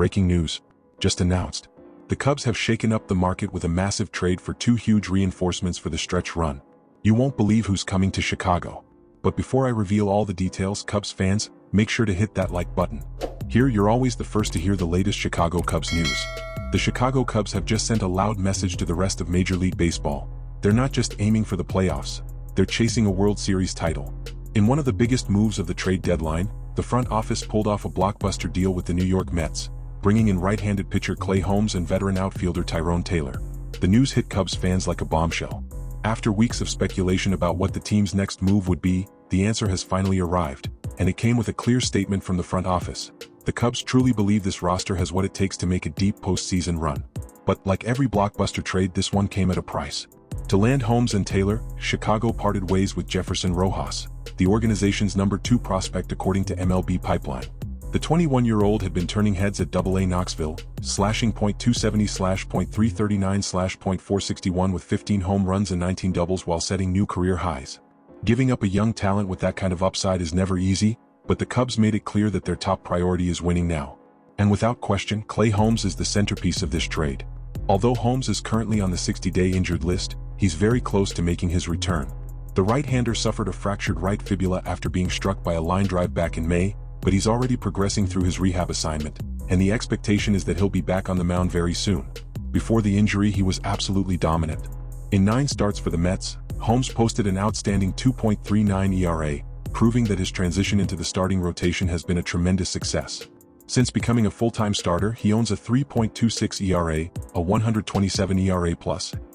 Breaking news. Just announced. The Cubs have shaken up the market with a massive trade for two huge reinforcements for the stretch run. You won't believe who's coming to Chicago. But before I reveal all the details, Cubs fans, make sure to hit that like button. Here you're always the first to hear the latest Chicago Cubs news. The Chicago Cubs have just sent a loud message to the rest of Major League Baseball. They're not just aiming for the playoffs, they're chasing a World Series title. In one of the biggest moves of the trade deadline, the front office pulled off a blockbuster deal with the New York Mets, bringing in right-handed pitcher Clay Holmes and veteran outfielder Tyrone Taylor. The news hit Cubs fans like a bombshell. After weeks of speculation about what the team's next move would be, the answer has finally arrived, and it came with a clear statement from the front office. The Cubs truly believe this roster has what it takes to make a deep postseason run. But like every blockbuster trade, this one came at a price. To land Holmes and Taylor, Chicago parted ways with Jefferson Rojas, the organization's number 2 prospect according to MLB Pipeline. The 21-year-old had been turning heads at AA Knoxville, slashing .270/.339/.461 with 15 home runs and 19 doubles while setting new career highs. Giving up a young talent with that kind of upside is never easy, but the Cubs made it clear that their top priority is winning now. And without question, Clay Holmes is the centerpiece of this trade. Although Holmes is currently on the 60-day injured list, he's very close to making his return. The right-hander suffered a fractured right fibula after being struck by a line drive back in May, but he's already progressing through his rehab assignment, and the expectation is that he'll be back on the mound very soon. Before the injury, he was absolutely dominant. In 9 starts for the Mets, Holmes posted an outstanding 2.39 ERA, proving that his transition into the starting rotation has been a tremendous success. Since becoming a full-time starter, he owns a 3.26 ERA, a 127 ERA+,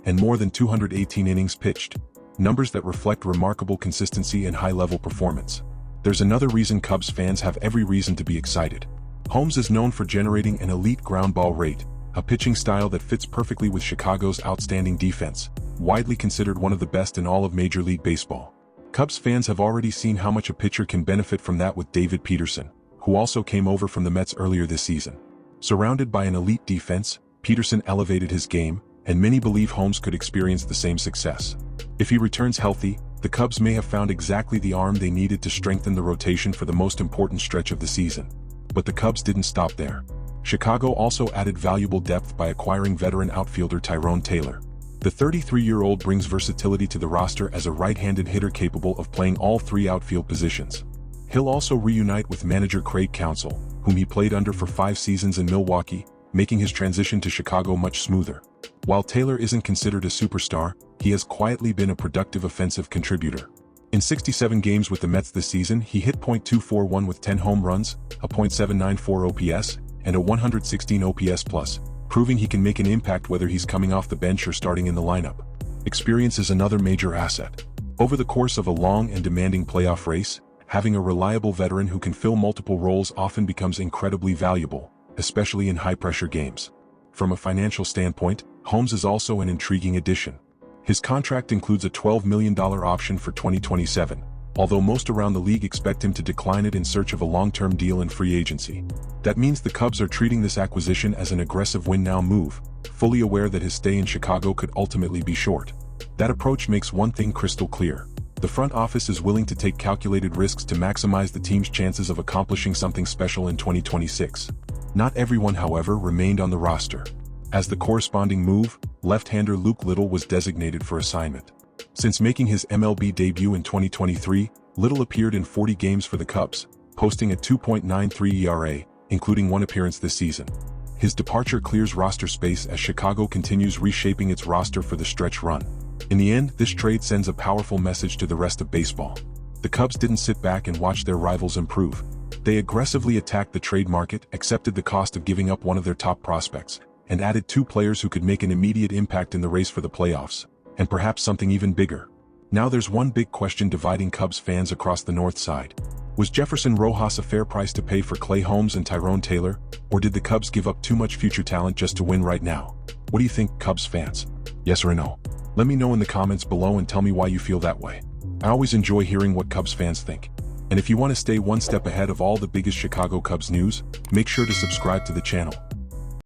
and more than 218 innings pitched, numbers that reflect remarkable consistency and high-level performance. There's another reason Cubs fans have every reason to be excited. Holmes is known for generating an elite ground ball rate, a pitching style that fits perfectly with Chicago's outstanding defense, widely considered one of the best in all of Major League Baseball. Cubs fans have already seen how much a pitcher can benefit from that with David Peterson, who also came over from the Mets earlier this season. Surrounded by an elite defense, Peterson elevated his game, and many believe Holmes could experience the same success. If he returns healthy, the Cubs may have found exactly the arm they needed to strengthen the rotation for the most important stretch of the season. But the Cubs didn't stop there. Chicago also added valuable depth by acquiring veteran outfielder Tyrone Taylor. The 33-year-old brings versatility to the roster as a right-handed hitter capable of playing all 3 outfield positions. He'll also reunite with manager Craig Counsell, whom he played under for 5 seasons in Milwaukee, making his transition to Chicago much smoother. While Taylor isn't considered a superstar, he has quietly been a productive offensive contributor. In 67 games with the Mets this season, he hit .241 with 10 home runs, a .794 OPS, and a 116 OPS+, proving he can make an impact whether he's coming off the bench or starting in the lineup. Experience is another major asset. Over the course of a long and demanding playoff race, having a reliable veteran who can fill multiple roles often becomes incredibly valuable, especially in high-pressure games. From a financial standpoint, Holmes is also an intriguing addition. His contract includes a $12 million option for 2027, although most around the league expect him to decline it in search of a long-term deal in free agency. That means the Cubs are treating this acquisition as an aggressive win-now move, fully aware that his stay in Chicago could ultimately be short. That approach makes one thing crystal clear. The front office is willing to take calculated risks to maximize the team's chances of accomplishing something special in 2026. Not everyone, however, remained on the roster. As the corresponding move, left-hander Luke Little was designated for assignment. Since making his MLB debut in 2023, Little appeared in 40 games for the Cubs, posting a 2.93 ERA, including 1 appearance this season. His departure clears roster space as Chicago continues reshaping its roster for the stretch run. In the end, this trade sends a powerful message to the rest of baseball. The Cubs didn't sit back and watch their rivals improve. They aggressively attacked the trade market, accepted the cost of giving up one of their top prospects, and added 2 players who could make an immediate impact in the race for the playoffs, and perhaps something even bigger. Now there's one big question dividing Cubs fans across the north side. Was Jefferson Rojas a fair price to pay for Clay Holmes and Tyrone Taylor, or did the Cubs give up too much future talent just to win right now? What do you think, Cubs fans? Yes or no? Let me know in the comments below and tell me why you feel that way. I always enjoy hearing what Cubs fans think. And if you want to stay one step ahead of all the biggest Chicago Cubs news, make sure to subscribe to the channel.